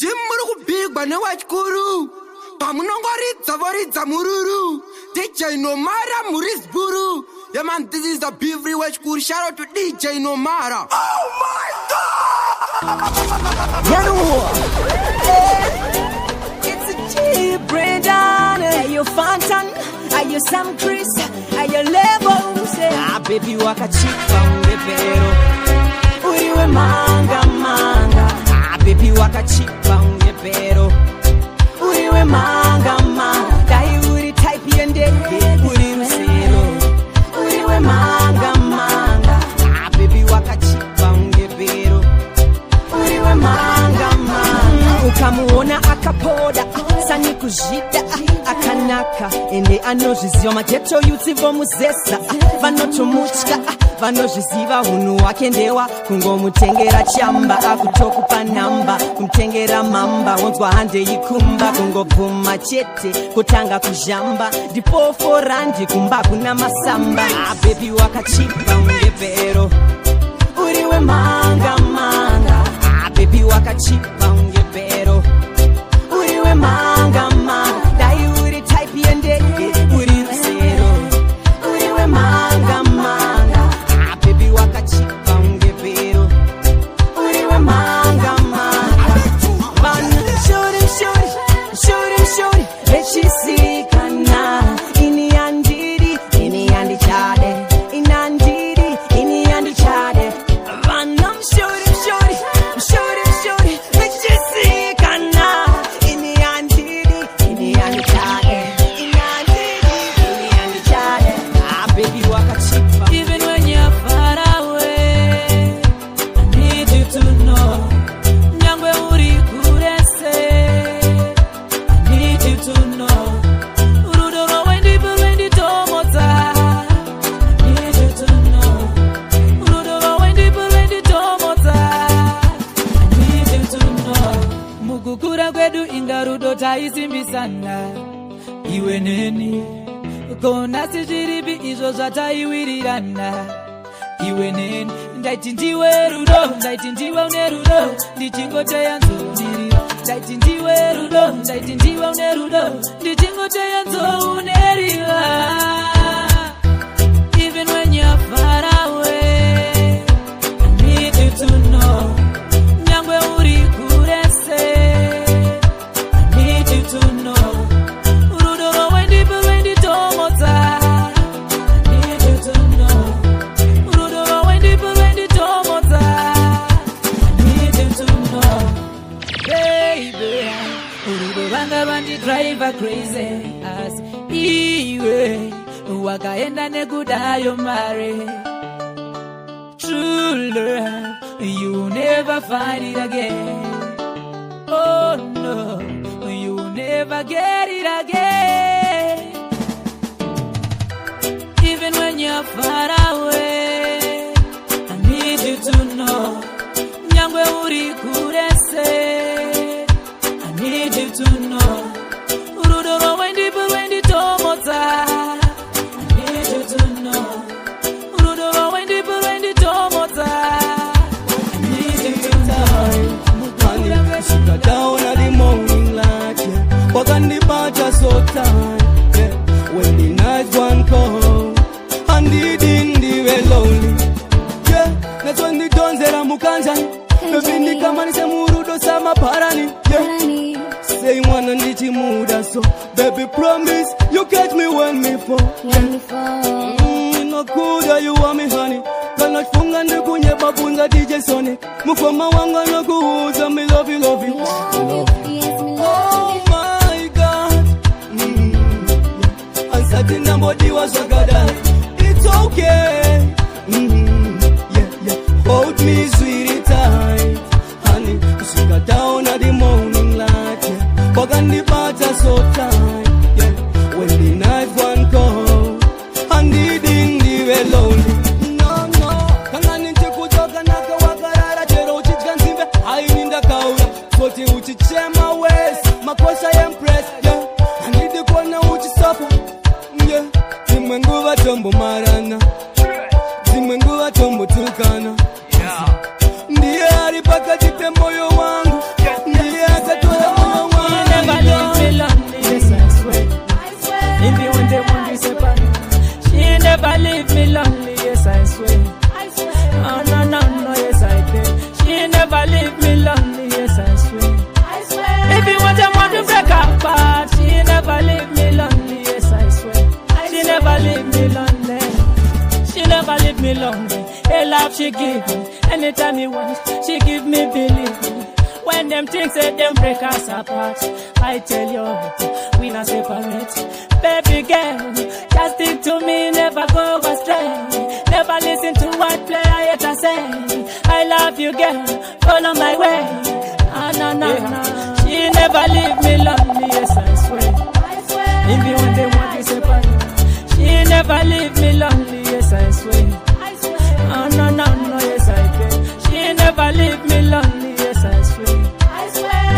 Dimuru kubigwa newachikuru pamunongwaridza voridza mururu DJ Nomara murisburu. Yeah man, this is the Beavery Wachikuru. Shout out to DJ Nomara. Oh my God! It's a G, Brendan. Are you Fantan? Are you Sam Chris? Are you Levels? Baby wakachipa ungepero uriwe manga manga. Baby wakachipa ungepero uriwe manga manga. Dai uri type yendeke uri rusero uriwe manga manga. Baby wakachipa ungepero uriwe manga manga. Ukamuona akapoda sani kujida akanaka ende anozviziva mateto yuti vomuzesa vanotomutka vanozviziva hunhu hwake ndewa kungomutengera chamba akutokupa namba kumutengera mamba wonzwa hande ikumba kungobvuma chete kutanga kuzhamba ndipo forandi kumba kuna masamba. Baby wakachipa ungepero uriwe manga manga. Baby wakachipa ungepero uriwe manga manga. Dai uri type yendeke uri rusero uriwe manga manga. Baby wakachipa ungepero uriwe manga manga. Shuri shuri shuri shuri vechisikana ini yandiri ini yandichade inandiri ini yandichade. Vanam shuri shuri shuri shuri vechisikana ini yandiri ini yandichade inandiri ini yandichade. Baby wakachipa. Even when you're far away, I need you to know. Nyangwe uri kurese, I need you to know. Urudoro wendi buwendi tomota, I need you to know. Urudoro wendi buwendi tomota, I need you to know. Mukukura kwedu ingarudo taisimbisana iwe neni kona sijiribi izvo zvataiwirirana iwe neni. Ndaiti ndiwe rudo, ndaiti ndiwe une rudo, ndichingoteya nzonirira. Ndaiti ndiwe rudo, ndaiti ndiwe une rudo, ndichingoteya nzonirira. Even when you're far away, I need you to know. Nyangwe uri kurese, I need you to know. Urudoro wendi buwendi tomota, I need you to know. Urudoro wendi buwendi tomota, I need you to know. Baby, urudoro vanga vandi driver crazy as iwe wakaenda nekudayo mare. True love, you never find it again. Oh no, you never get it again. Even when you're far away, I need you to know. Nyangwe uri kurese, I need you to know. Urudoro wendi buwendi tomota, I need you to know. Urudoro wendi buwendi tomota, I need you to know. Sugar down at the morning light, yeah. Walk on the butter so tight, yeah. When the night one come, and the dindi we lonely, yeah. That's when the dons era mukanjani, bebindi kama ni semurudo sama parani, yeah. Say wanna nichi muda so, baby promise you catch me when me fall, yeah. No kuda you want me honey. Kana funga ndikunye babunza DJ Sonic. Mukoma wanga no kuuza me love you love you. Oh my God. Yeah. Ansati na body was agada. It's okay. Yeah yeah. Hold me sweetie tight. Honey, sugar down at the morning light. Yeah. Walk on the butter so tight. Yeah. When the night one come, and the ding we lonely. Uchichema west, makosha empress, yeah. I need the corner uchisuffer, yeah. Zimwenguva tombo marana, zimwenguva tombo tukana, yeah. Ndiye alipaka jipe moyo wangu, ndiye leave me lonely, yes I swear. If you want to break apart, she never leave me lonely, yes I swear. She never leave me lonely. She never leave me lonely. Her love she give me, anytime you want, she give me believe me. When them things say them break us apart, I tell you, we not separate. Baby girl, just stick to me, never go astray. Never listen to what player yet I say. I love you girl, follow my way. No. She never leave me lonely, yes I swear. Even when they want to separate, she never leave me lonely, yes I swear. No, yes I can. She never leave me lonely, yes I swear.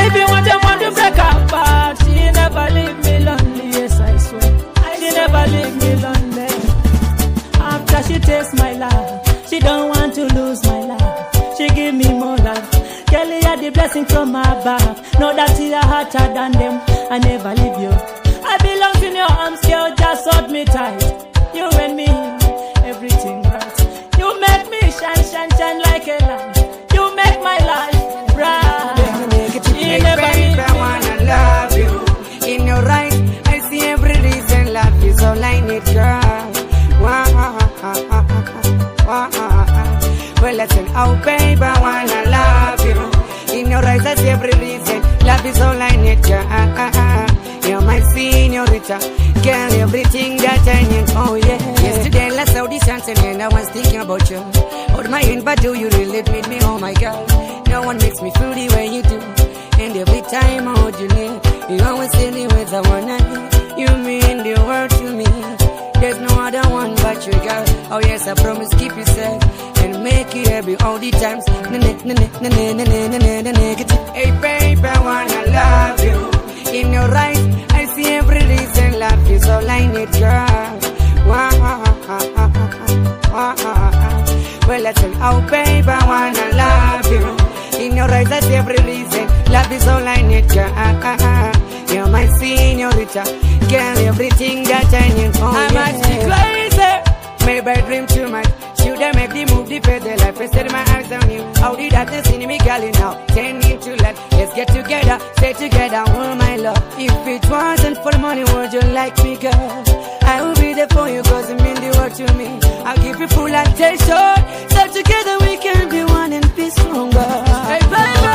If you want to break apart, she never leave me lonely, yes I swear. She never leave me lonely. After she tastes my love, she don't want to lose my love. She give me more love. Kelly had the blessing from above. Know that you are hotter than them. I never leave you. I belong in your arms, girl. Just hold me tight. You and me, everything right. You make me shine like a light. You make my life bright. Hey baby, I wanna love you. In your eyes, I see every reason. Love is all I need, girl. Well, listen, oh baby, I wanna love you. In your eyes, I see every reason. Love is all I need, girl. You're my señorita, girl, everything that I need. Oh yeah. Yesterday, last audition, and I was thinking about you. Hold my hand, but do you really need me? Oh my girl, no one makes me feel the way you do. And every time I hold you near, you always say the words I wanna hear. You mean the world to me. There's no other one but you, girl. Oh yes, I promise keep you safe and make you happy all the times. Hey baby, I wanna love you. In your eyes, I see every reason. Love is all I need, girl. Well, listen, oh baby, I wanna love you. In your eyes, I see every reason. Love is all I need, girl. You're my señorita, girl, everything that I need. Oh, I must be crazy. Maybe I dream too much. Should I make the move, the the life, I set my eyes on you. How did that see me, girl, now? Turn into life. Let's get together, stay together, all my love. If it wasn't for money, would you like me, girl? I will be there for you, cause you mean the world to me. I'll give you full attention. So together we can be one and be stronger. Hey, baby.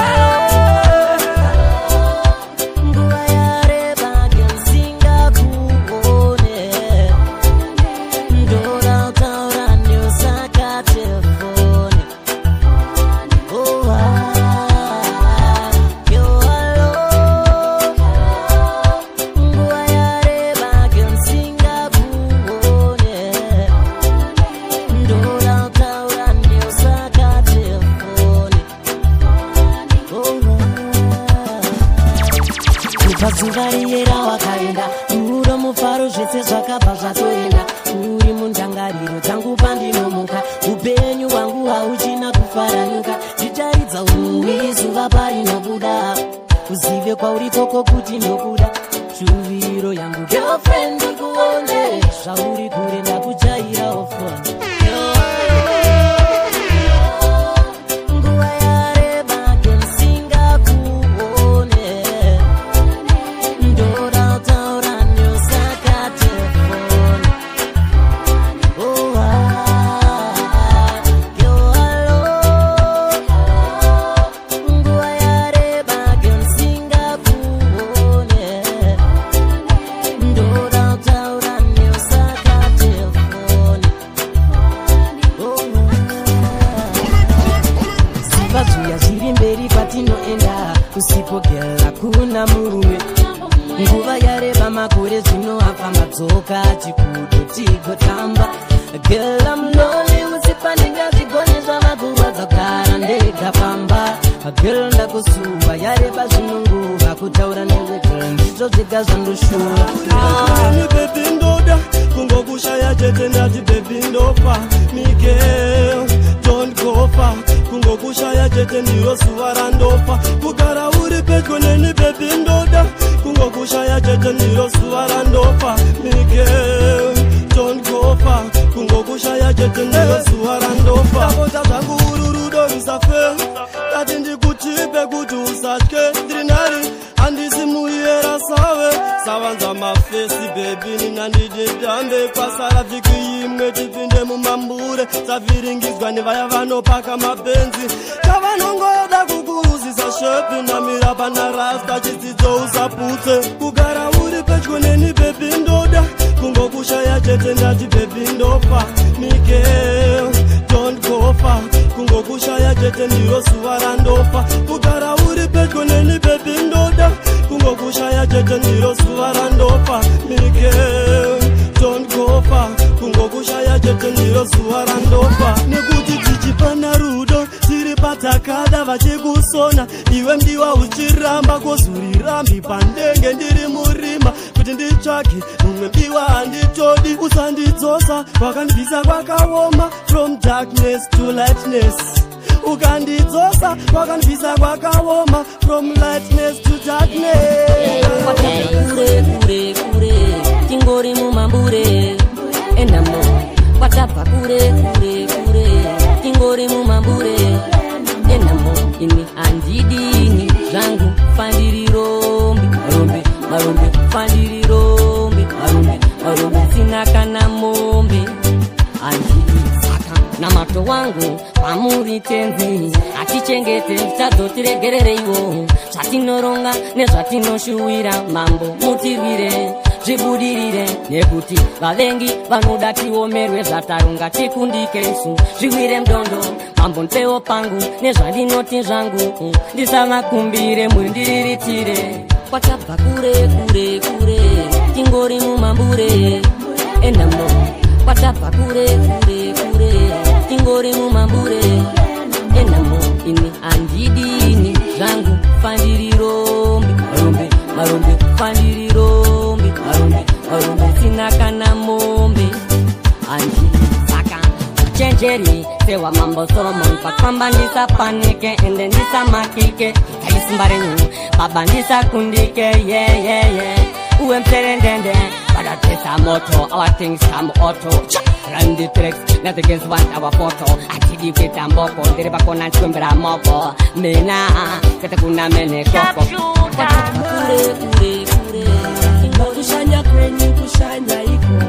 Zuvariyera wakaenda uro mufaro zvese zvakabva zvatoenda uri mundangariro dzangu pandinomuka upenyu wangu hauchina kufaranyuka ndicharidza umwe zuva parinobuda uzive kwauri koko kuti ndokuda shuviro yangu girlfriend ndikuone zvauri kure ndakujaira ofoni usipogela kuna murume nguva yareba makore zvino afamba dzoka chikudo tigotamba gela mnole usipaninga zvigone zvamakurwadza kugara ndega pamba gela ndakusuva yareba zvino nguva kutaura newe gela ndizvo zvega zvandoshura ni baby ndoda kungokushaya chete ndati baby ndofa Miguel don't go far kungokushaya chete ndiro zuva randofa kugara uri pedyo neni baby ndoda kungokushaya chete ndiro zuva randofa Miguel don't go far kungokushaya chete ndiro zuva randofa ndabodza zvangu uri rudo rusafe ndati ndikuti chipe kuti usatye ndrinari andisimuiyera save savanza mafesi bebi ninandididambe kwasara vhiki imwe tipinde mumambure savhiringizwa nevaya vanopaka mabenzi kavanongoda kukuuzisa shepi namira pana rasta chidzidzo usaputse kugara uri pedyo neni bebi ndoda kungokushaya chete ndati bebi ndofa Miguel don't go far kungokushaya chete ndiro zuva randofa kugara uri pedyo neni bebi ndoda kungokushaya chete ndiro zuva randofa Miguel don't go far kungokushaya chete ndiro zuva randofa nekuti tichipana rudo tiri patakada vachikusona iwe mdiwa uchiramba kozurirambi pandenge ndiri murima kuti nditsvage mumwe mdiwa handitodi usandidzosa wakandibvisa kwakaoma from darkness to lightness ukandidzosa wakandibvisa kwakaoma from lightness to darkness kure kure kure tingori mumambure endamo kwatabva kure kure kure tingori mumambure endamo ini handidini zvangu fandirirombi marombe marombe fandirirombi marombe marombe sina kana mombe handidi saka namato wangu pamuri tenzi atichengete tichazotiregerereiwo zvatinoronga nezvatinoshuwira mambo mutirwire zvibudirire nekuti vavengi vanoda tiomerwe zvataronga tikundike isu zviwire mdondo mambo ntewo pangu nezvandinoti zvangu ndisavakumbire mundiriritire kwatabva kure kure kure tingori mumambure endamo kwatabva kure kure kure tingori mumambure endamo ini handidini zvangu fandirirombi marombe marombe fandirirombi marombe marombe sina kana mombe handidi saka chenjeri sewa mambo Solomon pakamba ndisapanike ende ndisamakike kaisimba renyu baba ndisakundike yeah uwe mserendende badatesa moto our things come auto run the tracks nothing against one our photo atidi kweta mboko ndiri pakona nchikwembera mopo mina kete kuna mene koko kure kure kure kushanya kwenyu kushanya iko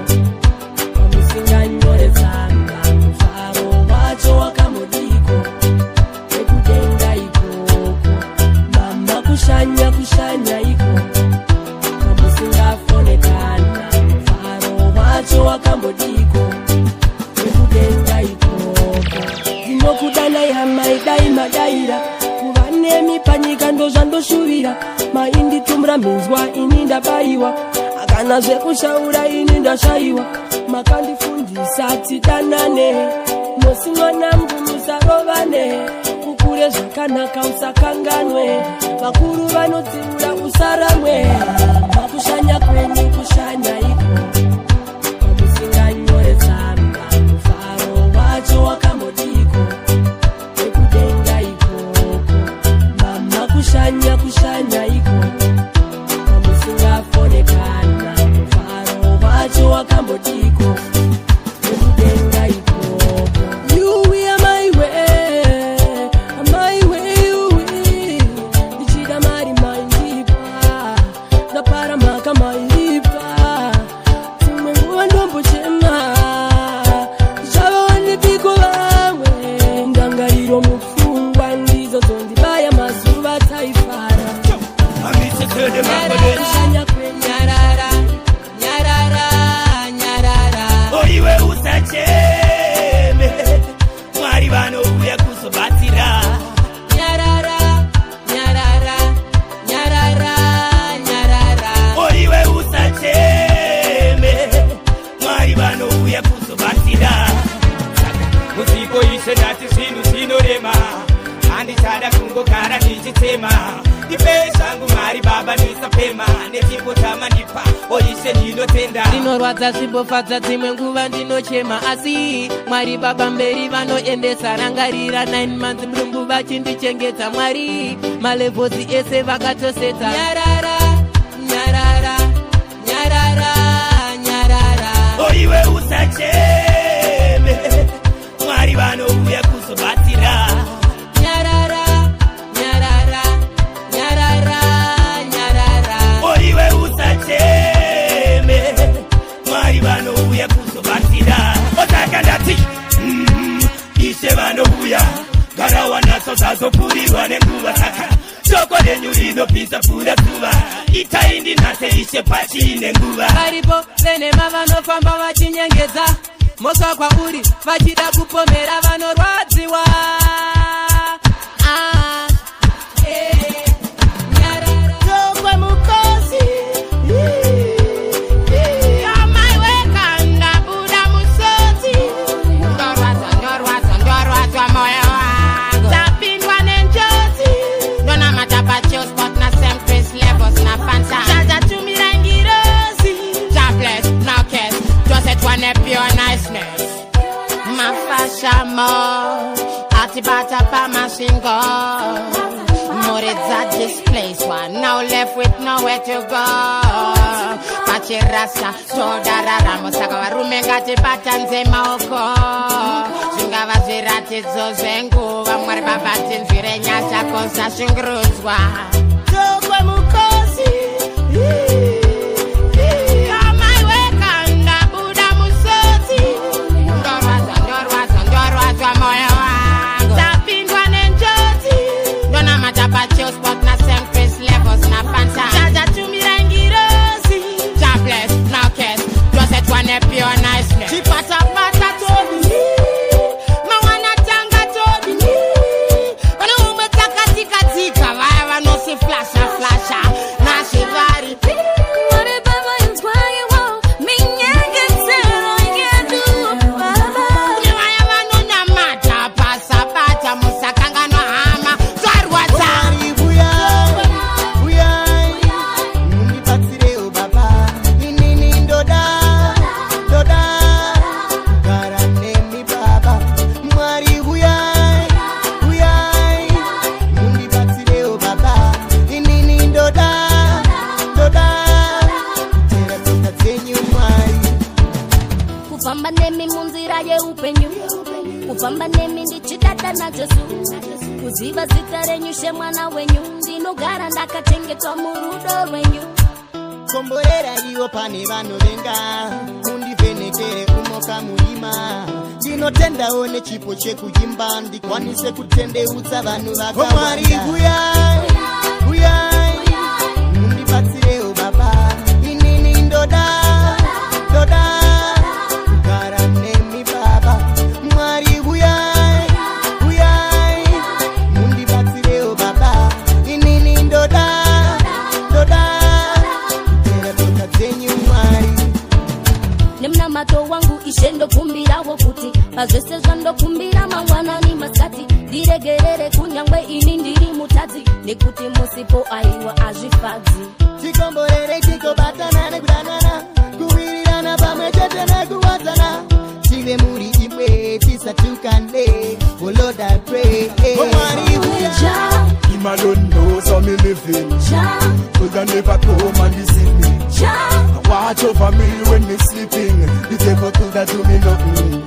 kamusinganyorezanga mfaro wacho wakamudiko ekudenga ikoko mama kushanya kushanya iko kamusingafonekana mfaro wacho wakambodiko ekudenga ikoko ndinokudana yamaidaimadaira kuva nemi panyika ndozvandoshuvira mainditumura minzwa ini ndabayiwa akana zvekushaura ini ndashayiwa makandifundisa tidanane mosi mwanangu musarovane kukure zvakanaka usakanganwe vakuru vanodziura usaramwe makushanya kwenyu kushanya iko kamusinganyorezamba mufaro wacho wakambodiko ekudenga ikoko mama kushanya kushanya iko kamusingafonekana mufaro wacho wakambodiko ekudenga ikoko you are my way you will ndichida mari maindipa ndapara maka maindipa tumwe nguva ndombochema ndichavawanipiko vamwe ndangariro mupfungwa ndizo dzondibaya mazuva taifara kushanya kwenyarara nyarara nyarara oiwe usacheme mwari vanouya kuzobatsira nyarara nyarara nyarara nyarara oiwe usacheme mwari vanouya kuzobatsira muziko ishe ndati zvinhu zvinorema handichada kungogara ndichitema ndipe zvangu mwari baba ndisapema nechingotama ndipa oishe ndinotenda ndinorwadza zvimbofadza dzimwe nguva ndinochema asi mwari baba mberi vanoendesa rangarira 9 months murungu vachindichengeta mwari malevhozi ese vakatosetsa nyarara nyarara nyarara nyarara oiwe usacheme mwari vanouya kuzobatsira nyarara nyarara makore nyurino pisa pura zuva itaindi nhate ishe pachine nguva varipo venema vanofamba vachinyengedza moswa kwauri vachida kupomera vanorwadziwa Pure niceness, my fashion more. Atibata pa machine gun. More at this place, one now left with nowhere to go. Pachirasa, Todarara, Mosaka, Rumegati Patanze Maoko. Singava Zirati Zozengu, Amaribabatin Virenya, Sakosa, Shingruzwa. Chillspot na Sempress levels na Fanta Jaja to me rangirosi Jobless, now kiss Just at one pure niceness Chipata pata tobi Mawana tanga tobi Wana umetaka tika tika Vaya no si flasha flasha Na shivari Wale baba inspire wow Minyenge zero yedu baba Nyawaya wano nyamata Pasa pata musakanga no hama Zarwata Kufamba nemi munzira yeupenyu Kufamba nemi ndichidada na Jesu Kuziva zita renyu shemwana wenyu Ndinogara ndakachengetwa murudo rwenyu Komborera iyo pane vanovenga Undivhenekere umoka muima Ndinotenda one chipo chekujimba Ndikwanise kutendeutsa vanhu vakawanda Mwari huyai, huyai Mundibatsireo baba Inini ndoda, ndoda Kugara nemi baba Mwari huyai, huyai Mundibatsireo baba Inini ndoda, ndoda Nemna mato wangu ishendo kumbirawo kuti Pazvese zvando kumbira mangwanani maskati Diregerere kunyangwe ini ndiri mutadzi Nekuti musipo aiwa azvifadzi Tikomborere tikobatana nekudanana Kuwirirana pamwe chete nekuwadzana Tive muri imwe tisatukane Oh Lord I pray Oh Mwari huya Him alone knows how me living Could I never come and deceive me Watch over me when me sleeping The devil could have do me nothing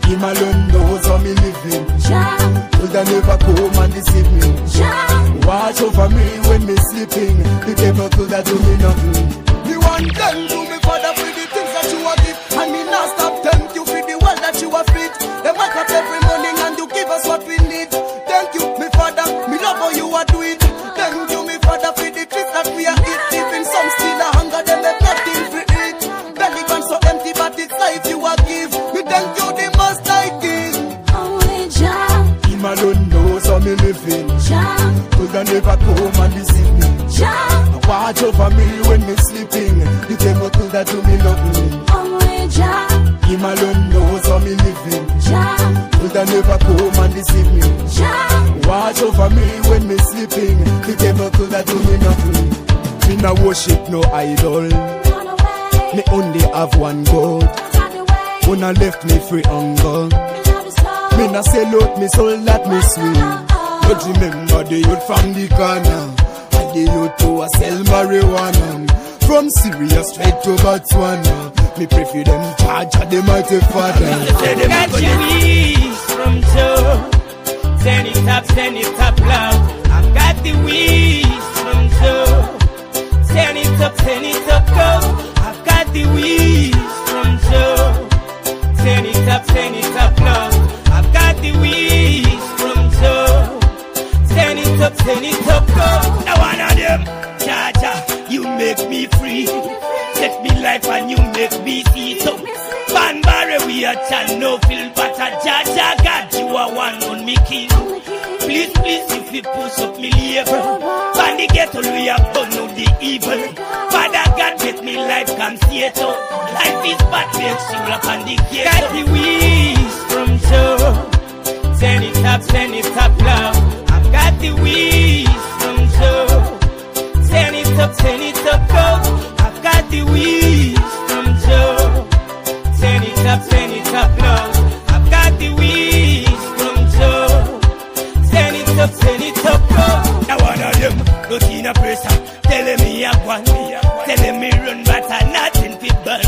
Him alone knows how me living Could I never come and deceive me Watch over me when me sleeping The devil could have do me nothing Me want them to me father for the things that you have give And me not stop thank you for the world that you have fit They wake up every morning and you give us what we need Thank you me father, me love how you are do it Thank you me father for the treats that we are eat Even some still a hunger them have nothing for it Belly gone so empty but it's life you are give Me thank you the most I give Him alone knows how me living Could I never come and deceive me Watch over me when me sleeping The devil could have do me nothing Him alone knows how me living Could I never come and deceive me Watch over me when me sleeping The devil could have do me nothing Me no worship no idol Me only have one God When I left me free hunger Me no sell out me soul that me sweet But remember the youth from the corner And the youth to a sell marijuana From Syria straight to Botswana Me pray for them charge of the mighty father Got your wish from Joe Send it up loud I've got the wish from Joe Send it up go I've got the wish from Joe Send it up loud I've got the wish from Joe Send send it up, go. Now one of them, Jaja, you make me free. Set me life and you make me see. So, Van Barre, we are chan, no feel butter. Jaja, God, you are one on me king. Please, if you push up me labor. Van the ghetto, we are born of the evil. Father God, get me life, come see it out. Life is bad, make sure up on the ghetto. Got the wish from Joe. Send it up, love. I've got the wish from Joe. Send it up, go. I've got the wish from Joe. Send it up, love. I've got the wish from Joe. Send it up, go. Now one of them, not in a pressure. Telling me I want me, telling me run, but I nothing fit burn.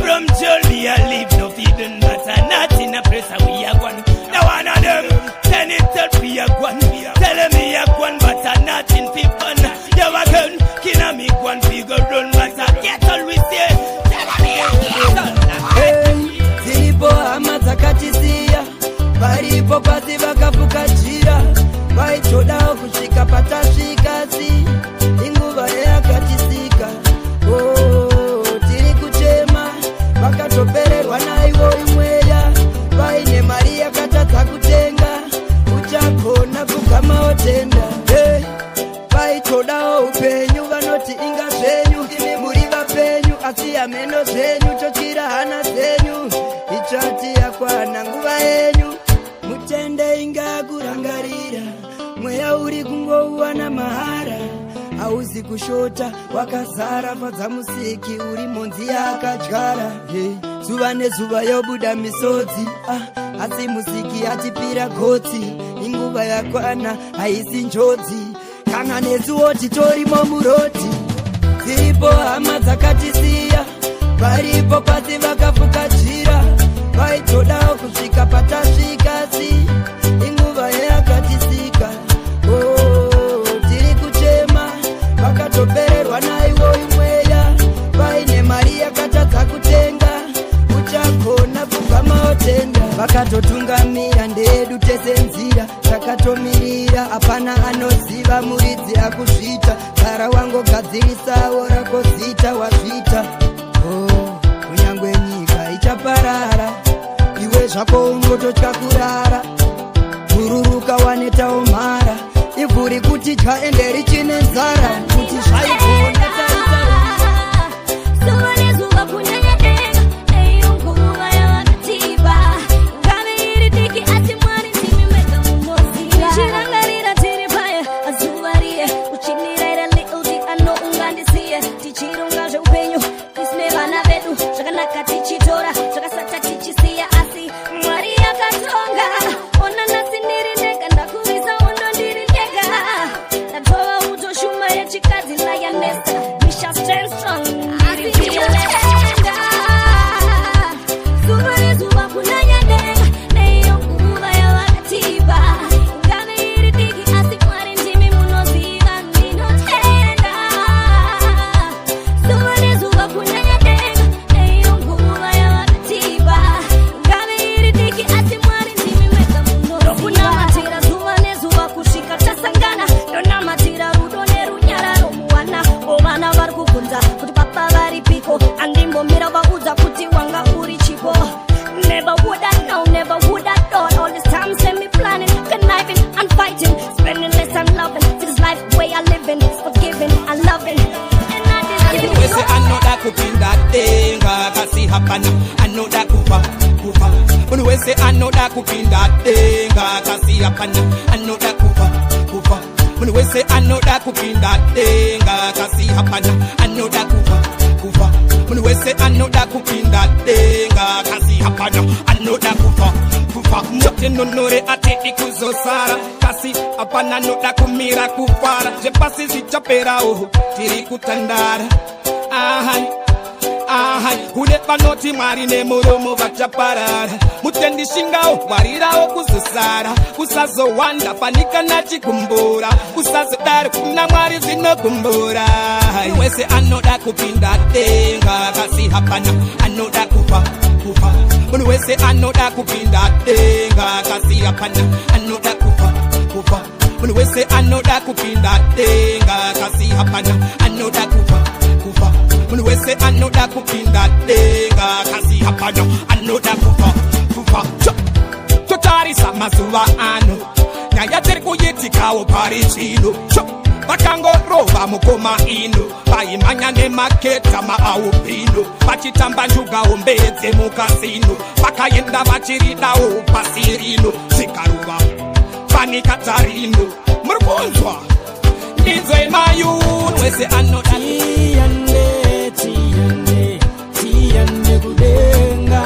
From Joe, me I live no feeding, but I not in a pressure. We are one. Now one of them, send it up, we are one. Telling me I want, but I nothing fit burn. You are gun, kina me one figure run, but I get always there. Zilipo ama zakatisia, palipo pasi vakafuka jira, vaichodao kushika patashika si, inguva ya katisika. Tiri kuchema, vakatopererwa naivo imweya, vaine Maria katata kutenga, uchakona kukama otenda. Vaichodao upenyu, vanoti inga zvenyu, imi muri vapenyu, asi ameno zvenyu, chochira hana zvenyu, ichati yakwana nguva yenyu, mutende inga kurangarira, mweya uri kungouwana mahara, hauzi kushota, wakazara padzamusiki, uri monzi yakadyara. Zuva nezuva yobuda misodzi, asi musiki atipira gotsi, inguva yakwana, haisi njodzi, kana nezuwo titorimo muroti. Dziripo hama dzakatisiya, paripo pasi vakafuka jira, vaitodawo kusvika patasvika si, inguva yakatisika. Tiri kuchema, vakatopererwa naivo imweya, vaine Maria katadza kutenga, uchakona kugama otenda. Vakatotungamira ndedu tese nzira, takatomirira, hapana anoziva muridzi akuzvita, gara wangogadzirisawo rako zita wazvita. Kunyangwe nyika ichaparara, iwe zvako ungototya kurara, kururuka wanetawo mara, ivhuri kuti dyaende richine nzara, kuti zvaigona taita. Tiri kutandara, Unepa noti marine muromo vachaparara, mutendi shingao warirao kuzusara, kusazo wanda panika na chikumbura, kusazo dari kuna mwari zinokumbura. Wese anoda kupinda tenga, kasi hapana anoda kufa. Wese anoda kupinda tenga, kasi hapana anoda kufa. When we say another cooking that thing, kasi hapana, another kufa. When we say another cooking that thing, kasi hapana, another kufa. Totari samazuwa ano, nyaya terku yetika o parishino. Bakango rova mukoma ino, baimanya ne maketa maaupino, bachitamba njuga ombeze mukasino, bakayenda bachirida o pasirino, zikaruva. Pani Katarino, Murgonzwa, Nizwe Mayun, we say another Tiande Gudenga,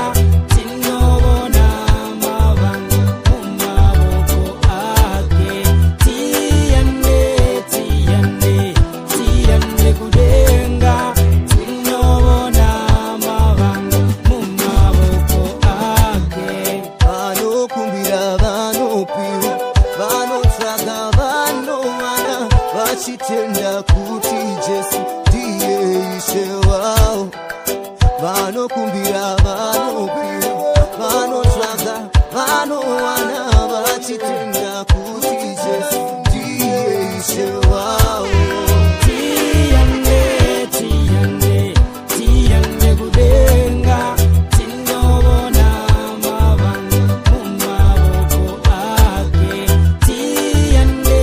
Tinobona Mavanga, Umaboko Ake, Tiande Gudenga, Tinobona Mavanga, Umaboko Ake. Vano kumbira, vano piru, vano traga, vano mana, vachitenda kuti Jesu ndiye ishe wao. Vano kumbira, vano piru, vano traga, vano mana, vachitenda kuti Jesu ndiye ishe wao. Tiande Gudenga, Tinobona Mavanga, Umaboko Ake. Tiande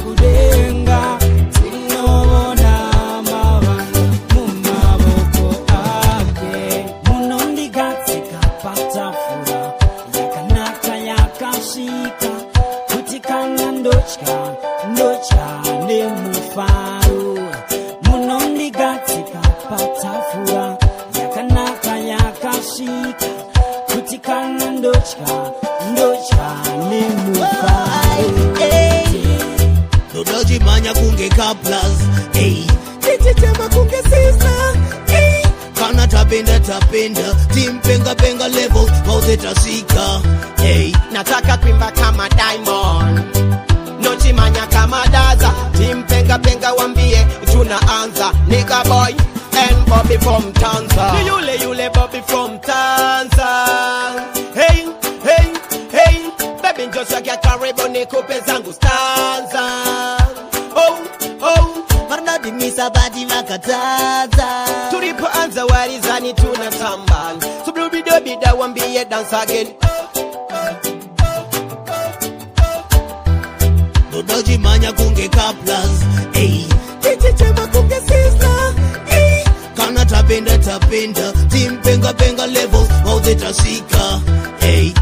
Gudenga, Tinobona Mavanga, Umaboko Ake. Munondigatsika patafura, yakanaka yakashika, kutikana ndochka nemufaru. Munondigatsika patafura, yakanaka yakashika, kutikana ndochka nemufaru. Dodoji manya kunge kaplas, tichitema kunge sisa, kana tapenda, timpenga levels, mauzetasika. Nataka kuimba kama Diamond, nochimanya kama Daza, timpenga wambie tunaanza. Nigga boy and Bobby from Tanzania, yule Bobby from Tanzania. Hey, baby njosha kia karibu nikupe zangu stanza. Oh, Marnadi misabadi makataza. tulipoanza walizani tunatamba, sublubidobida wambie dance again. Dodoji manya kunge kaplas, tichitema kunge sisa, kana tapenda, timpenga levels, mauzetasika.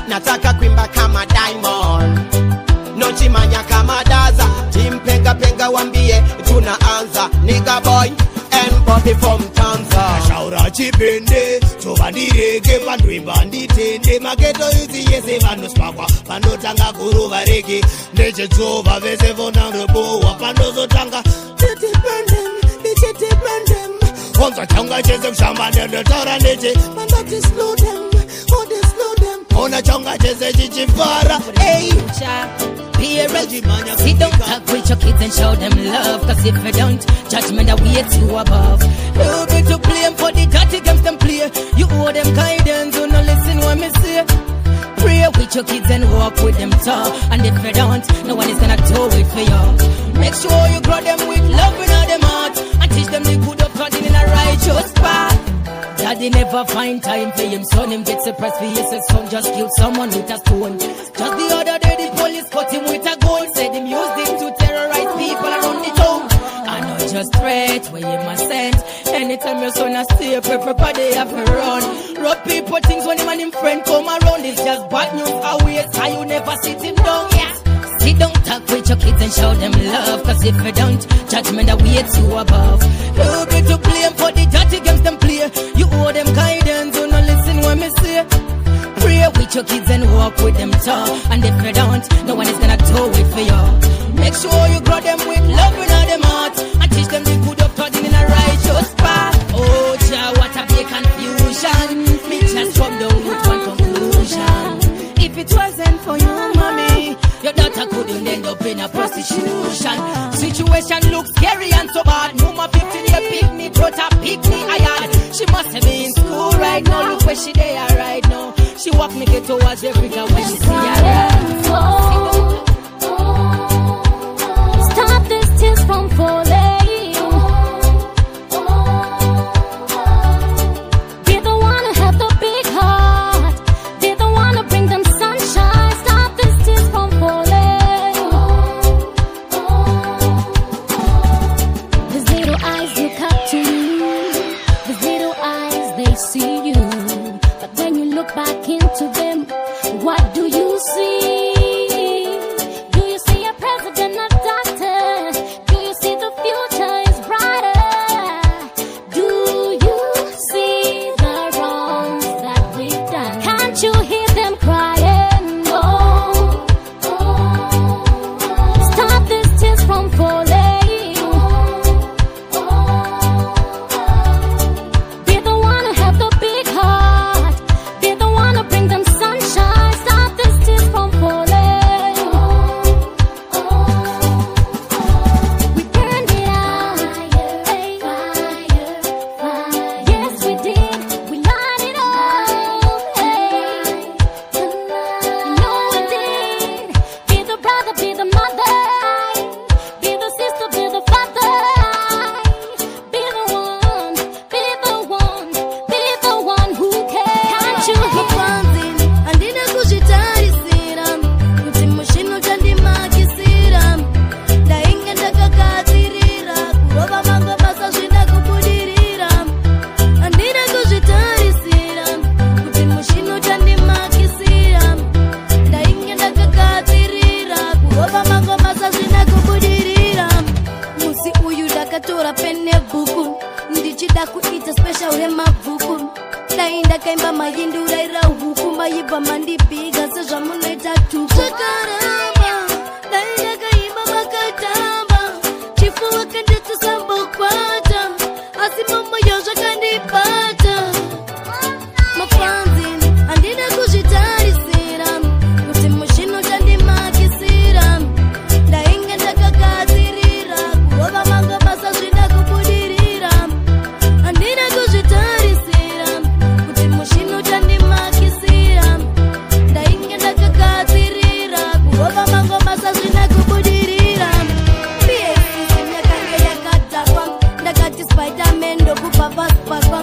Nataka kuimba kama Diamond, nochimanya kama Daza, timpenga wambie tunaanza. Nigga boy and Bobby from Tanzania. Shaura chipende, chovandirege, pandwimba nditende, maketo izi yese vanospakwa, pandotanga kuruva rege, nechetsova vese vonanobowa, pandozotanga tichitipendem, onza changa chese kushamba ndotaura neche, pandati slow them, ona changa chese chichifara. Be a real sit down, talk with your kids and show them love. Cause if you don't, judgment that way too above. You be to blame for the dirty games them play. You owe them guidance, you no listen what me say. Pray with your kids and walk with them tall. And if you don't, no one is gonna do it for you. Make sure you grow them with love in all them heart, and teach them the good of God in a righteous path. Daddy never find time for him son. Him get suppressed for his son. Just killed someone with a stone. Just the other day the police caught him with a gun. Said him used him to terrorize people around the town. I know just threat where you must send. Anytime your son has stay prepare they have to run. Rob people things when him and him friend come around. It's just bad news always. How you never sit him down. Yeah. Sit down, talk with your kids and show them love. Cause if you don't, judgment that way too above. You be to blame for the dirty games them play. You owe them guidance, you no listen what me say. Pray with your kids and walk with them tall. And if you don't, no one is gonna do it for you. Make sure you grow them with love in all them heart, and teach them the good of God in a righteous path. Oh, Jah, what a big confusion. Me just come down with one conclusion. If it wasn't for you, mommy, your daughter couldn't end up in a prostitution. Situation looks scary and so bad. Mama 15-year pick me, brought a pick me, I had. She must have been in school right now. Look where she there right now. She walk me get towards Africa when she see her right. ndakaimba mayinduraira huku maibva mandipiga sezvamunoita tuku zvakaramba dai ndakaimba makatamba chifuva kanditisambokwata asi momoyo zvakandibata mafanzi handina kuzvitarisira kuti mushino chandimakisira ndainge ndakagadzirira kurova manga basa zvida kubudirira handina kuzvitarisira kuti mushino chandimakisira ndainge ndakagadzirira kurova manga basa zvida kubudirira psm yakange yakadhakwa ndakati spiderman ndokubva pasi pakwa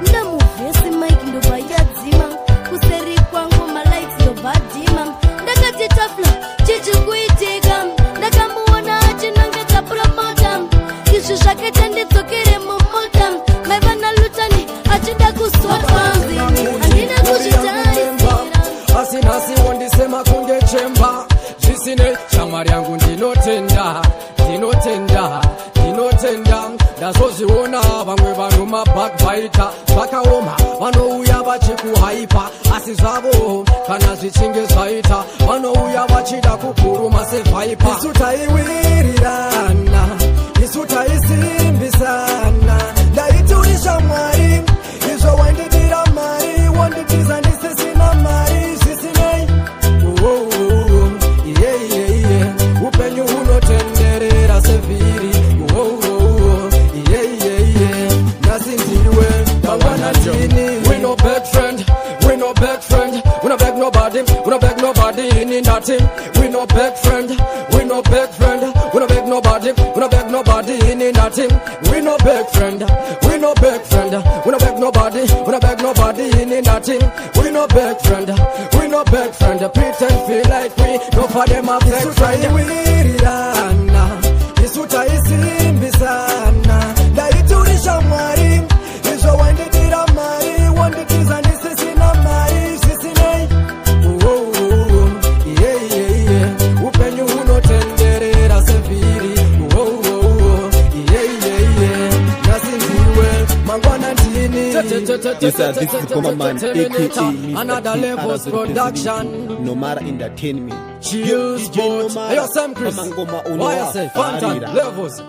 ndamuvhesi mike ndobva yadzima kuseri kwangu malights ndobva dhima ndakati tafla chichikuitika ndakamuona achinongedza promota izvi zvakaita ndidzokere mumota maivana lutani achida kusota handina kuzvitarisira asinasi wondisema kunge chemba zvisine shamwari yangu ndinotenda ndazozviona vamwe vanhu mabakbaita vakaoma vanouya vachikuhaipa asi zvavo kana zvichinge zvaita vanouya vachida kukuruma sevhaipa isu taiwirirana isu taisimbisana ndaiturisha mwari izvo waindidira mari wonditiza ndisisina mari zvisinei upenyu hunotenderera sevhiri nasindiwe tangwanatini we no bad friend we no bad friend we no beg nobody in nothing we no bad friend we no bad friend we no beg nobody in nothing we no bad friend we no bad friend we no beg nobody in nothing we no bad friend we no bad friend pretend feel like we no for them a bad friend we rirana isuta isimbisana ndaiturisha mwari izvo waindidira mari wonditiza ndisisina mari zvisinei upenyu hunotenderera sevhiri nasindiwe mangwana ndini Yes, sir, this is Goma Man, aka Another Levels Production, Nomara Entertainment. Chillspot. Hey, yo, Sam Chris. Why I say Fantan Levels.